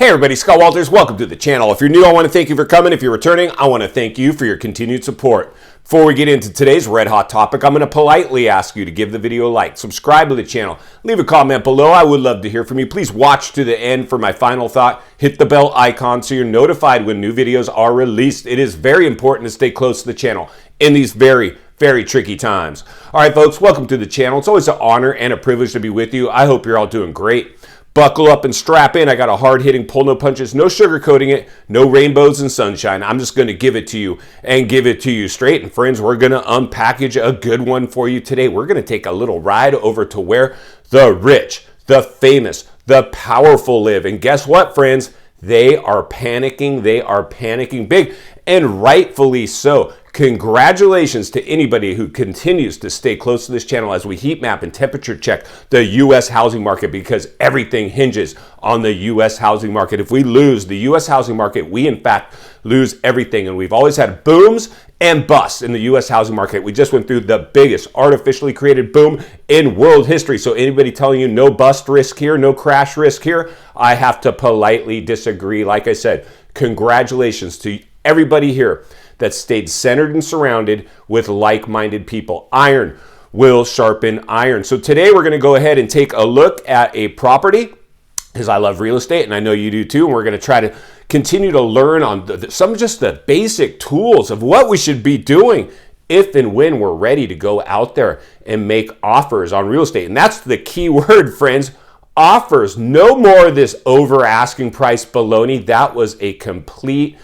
Hey everybody, Scott Walters, welcome to the channel. If you're new, I want to thank you for coming. If you're returning, I want to thank you for your continued support. Before we get into today's red hot topic, I'm going to politely ask you to give the video a like, subscribe to the channel, leave a comment below. I would love to hear from you. Please watch to the end for my final thought. Hit the bell icon so you're notified when new videos are released. It is very important to stay close to the channel in these very tricky times. All right, folks, welcome to the channel. It's always an honor and a privilege to be with you. I hope you're all doing great. Buckle up and strap in. I got a hard-hitting pull, no punches, no sugarcoating it, no rainbows and sunshine. I'm just going to give it to you and give it to you straight. And friends, we're going to unpackage a good one for you today. We're going to take a little ride over to where the rich, the famous, the powerful live. And guess what, friends? They are panicking. They are panicking big, and rightfully so. Congratulations to anybody who continues to stay close to this channel as we heat map and temperature check the U.S. housing market, because everything hinges on the U.S. housing market. If we lose the U.S. housing market, we in fact lose everything. And we've always had booms and busts in the U.S. housing market. We just went through the biggest artificially created boom in world history. So anybody telling you no bust risk here, no crash risk here, I have to politely disagree. Like I said, congratulations to everybody here that stayed centered and surrounded with like-minded people. Iron will sharpen iron. So today we're going to go ahead and take a look at a property, because I love real estate and I know you do too. And we're going to try to continue to learn on some of just the basic tools of what we should be doing if and when we're ready to go out there and make offers on real estate. And that's the key word, friends. Offers. No more of this over asking price baloney. That was a complete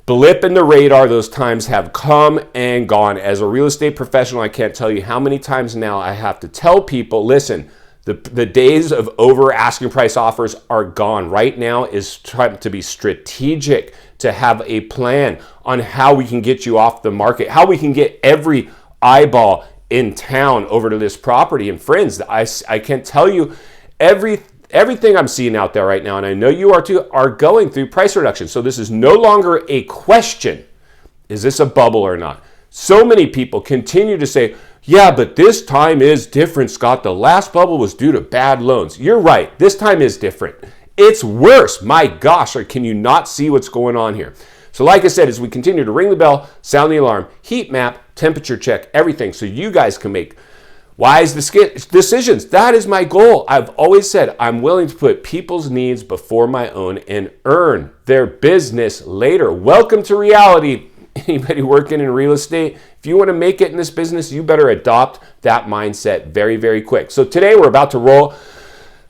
blip in the radar. Those times have come and gone. As a real estate professional, I can't tell you how many times now I have to tell people, listen, the days of over asking price offers are gone. Right now is trying to be strategic, to have a plan on how we can get you off the market, how we can get every eyeball in town over to this property. And friends, I can't tell you everything I'm seeing out there right now, and I know you are too, are going through price reduction. So this is no longer a question, is this a bubble or not? So many people continue to say, yeah, but this time is different, Scott. The last bubble was due to bad loans. You're right. This time is different. It's worse. My gosh, can you not see what's going on here? So like I said, as we continue to ring the bell, sound the alarm, heat map, temperature check, everything, so you guys can make wise decisions. That is my goal. I've always said I'm willing to put people's needs before my own and earn their business later. Welcome to reality. Anybody working in real estate, if you want to make it in this business, you better adopt that mindset very quick. So today we're about to roll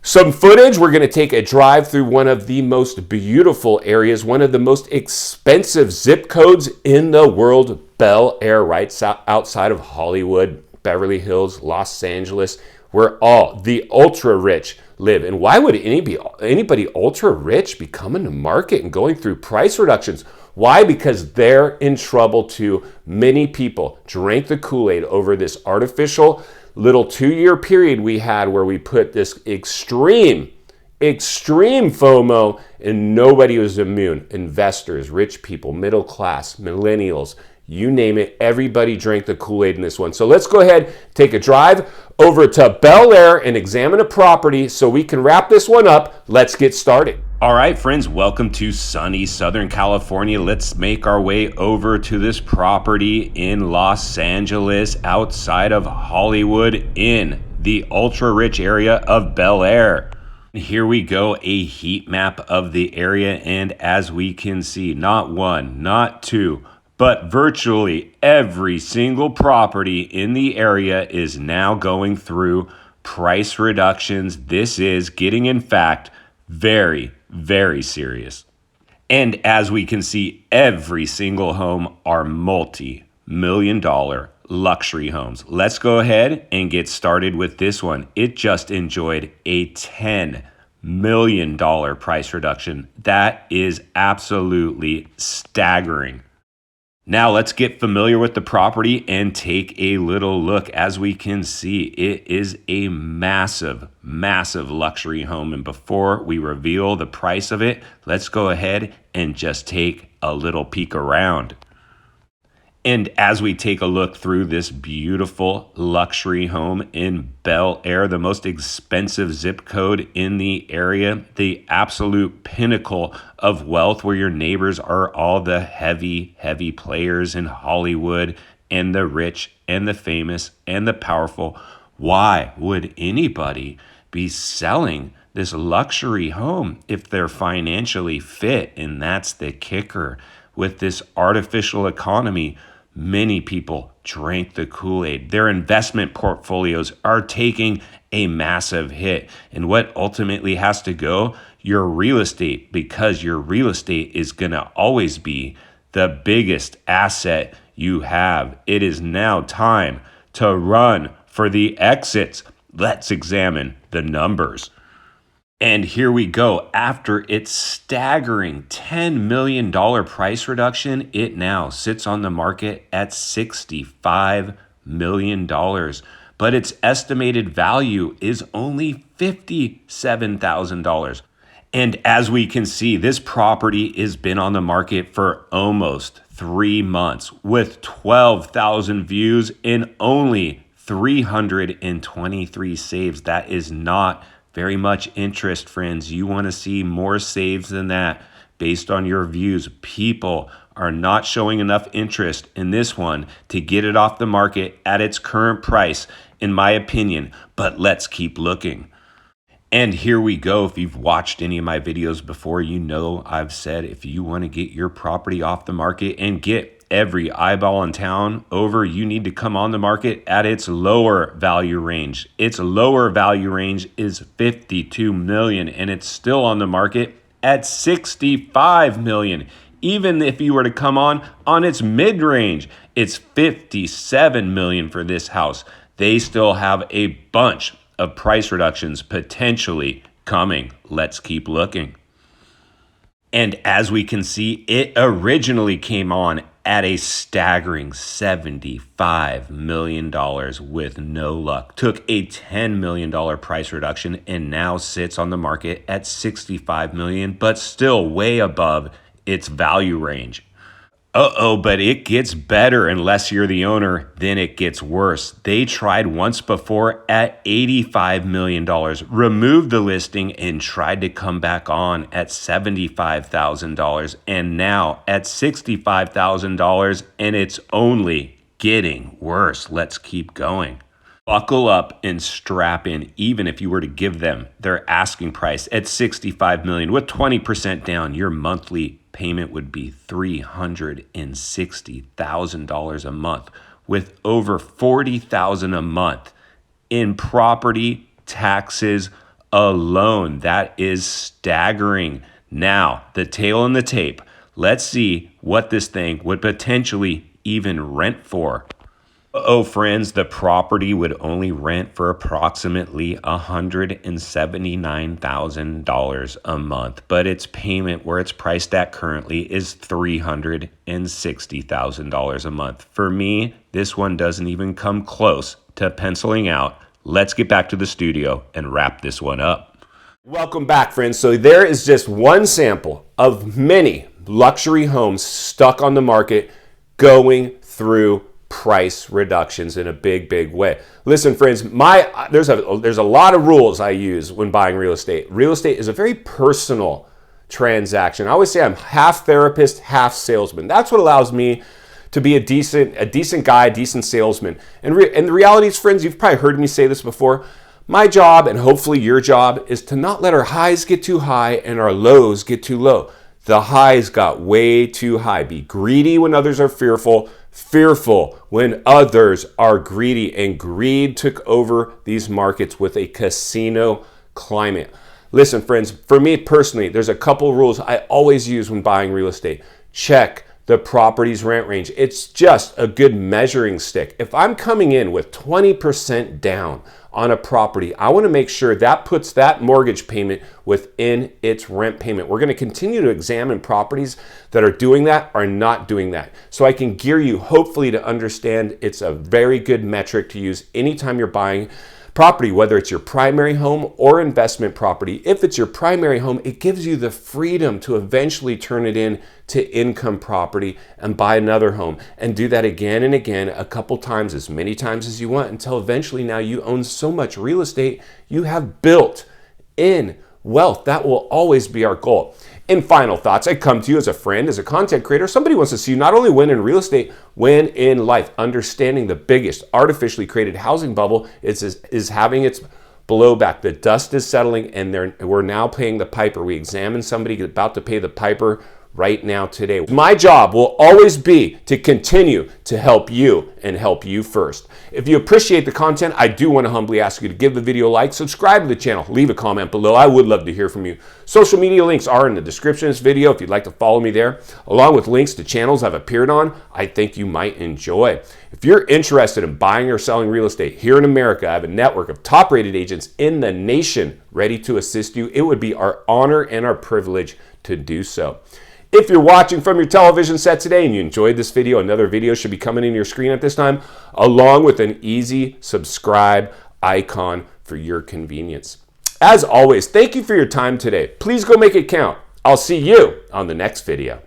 some footage. We're going to take a drive through one of the most beautiful areas, one of the most expensive zip codes in the world, Bel Air, right outside of Hollywood, Beverly Hills, Los Angeles, where all the ultra rich live. And why would anybody ultra rich be coming to market and going through price reductions? Why? Because they're in trouble too. Many people drank the Kool-Aid over this artificial little 2-year period we had where we put this extreme FOMO, and nobody was immune. Investors, rich people, middle class, millennials, you name it, everybody drank the Kool-Aid in this one. So let's go ahead, take a drive over to Bel Air and examine a property so we can wrap this one up. Let's get started. All right, friends, welcome to sunny Southern California. Let's make our way over to this property in Los Angeles, outside of Hollywood, in the ultra-rich area of Bel Air. Here we go, a heat map of the area, and as we can see, not one, not two, but virtually every single property in the area is now going through price reductions. This is getting, in fact, very serious. And as we can see, every single home are multi-million-dollar luxury homes. Let's go ahead and get started with this one. It just enjoyed a $10 million price reduction. That is absolutely staggering. Now let's get familiar with the property and take a little look. As we can see, it is a massive luxury home. And before we reveal the price of it, let's go ahead and just take a little peek around. And as we take a look through this beautiful luxury home in Bel Air, the most expensive zip code in the area, the absolute pinnacle of wealth, where your neighbors are all the heavy players in Hollywood and the rich and the famous and the powerful. Why would anybody be selling this luxury home if they're financially fit? And that's the kicker. With this artificial economy, many people drank the Kool-Aid. Their investment portfolios are taking a massive hit. And what ultimately has to go? Your real estate, because your real estate is going to always be the biggest asset you have. It is now time to run for the exits. Let's examine the numbers. And here we go. After its staggering $10 million price reduction, it now sits on the market at $65 million. But its estimated value is only $57,000. And as we can see, this property has been on the market for almost 3 months with 12,000 views and only 323 saves. That is not very much interest, friends. You want to see more saves than that based on your views. People are not showing enough interest in this one to get it off the market at its current price, in my opinion. But let's keep looking. And here we go. If you've watched any of my videos before, you know I've said if you want to get your property off the market and get every eyeball in town over, you need to come on the market at its lower value range. Its lower value range is $52 million, and it's still on the market at $65 million. Even if you were to come on its mid-range, it's $57 million for this house. They still have a bunch of price reductions potentially coming. Let's keep looking. And as we can see, it originally came on at a staggering $75 million with no luck. Took a $10 million price reduction and now sits on the market at $65 million, but still way above its value range. But it gets better unless you're the owner, then it gets worse. They tried once before at $85 million, removed the listing and tried to come back on at $75,000 and now at $65,000, and it's only getting worse. Let's keep going. Buckle up and strap in, even if you were to give them their asking price at $65 million with 20% down, your monthly payment would be $360,000 a month, with over $40,000 a month in property taxes alone. That is staggering. Now, the tail on the tape. Let's see what this thing would potentially even rent for. Friends, the property would only rent for approximately $179,000 a month, but its payment, where it's priced at currently, is $360,000 a month. For me, this one doesn't even come close to penciling out. Let's get back to the studio and wrap this one up. Welcome back, friends. So there is just one sample of many luxury homes stuck on the market going through price reductions in a big way. Listen, friends, there's a lot of rules I use when buying real estate. Real estate is a very personal transaction. I always say I'm half therapist, half salesman. That's what allows me to be a decent guy, decent salesman. And the reality is, friends, you've probably heard me say this before. My job, and hopefully your job, is to not let our highs get too high and our lows get too low. The highs got way too high. Be greedy when others are fearful when others are greedy. And greed took over these markets with a casino climate. Listen, friends, for me personally, there's a couple rules I always use when buying real estate. Check the property's rent range. It's just a good measuring stick. If I'm coming in with 20% down on a property, I want to make sure that puts that mortgage payment within its rent payment. We're going to continue to examine properties that are doing that, are not doing that. So I can gear you hopefully to understand it's a very good metric to use anytime you're buying property, whether it's your primary home or investment property. If it's your primary home, it gives you the freedom to eventually turn it into income property and buy another home and do that again and again, a couple times, as many times as you want, until eventually now you own so much real estate, you have built in wealth. That will always be our goal. In final thoughts, I come to you as a friend, as a content creator, somebody who wants to see you not only win in real estate, win in life. Understanding the biggest artificially created housing bubble is having its blowback. The dust is settling and we're now paying the piper. We examine somebody about to pay the piper right now today. My job will always be to continue to help you and help you first. If you appreciate the content, I do want to humbly ask you to give the video a like, subscribe to the channel, leave a comment below. I would love to hear from you. Social media links are in the description of this video if you'd like to follow me there, along with links to channels I've appeared on I think you might enjoy. If you're interested in buying or selling real estate here in America, I have a network of top-rated agents in the nation ready to assist you. It would be our honor and our privilege to do so. If you're watching from your television set today and you enjoyed this video, another video should be coming in your screen at this time, along with an easy subscribe icon for your convenience. As always, thank you for your time today. Please go make it count. I'll see you on the next video.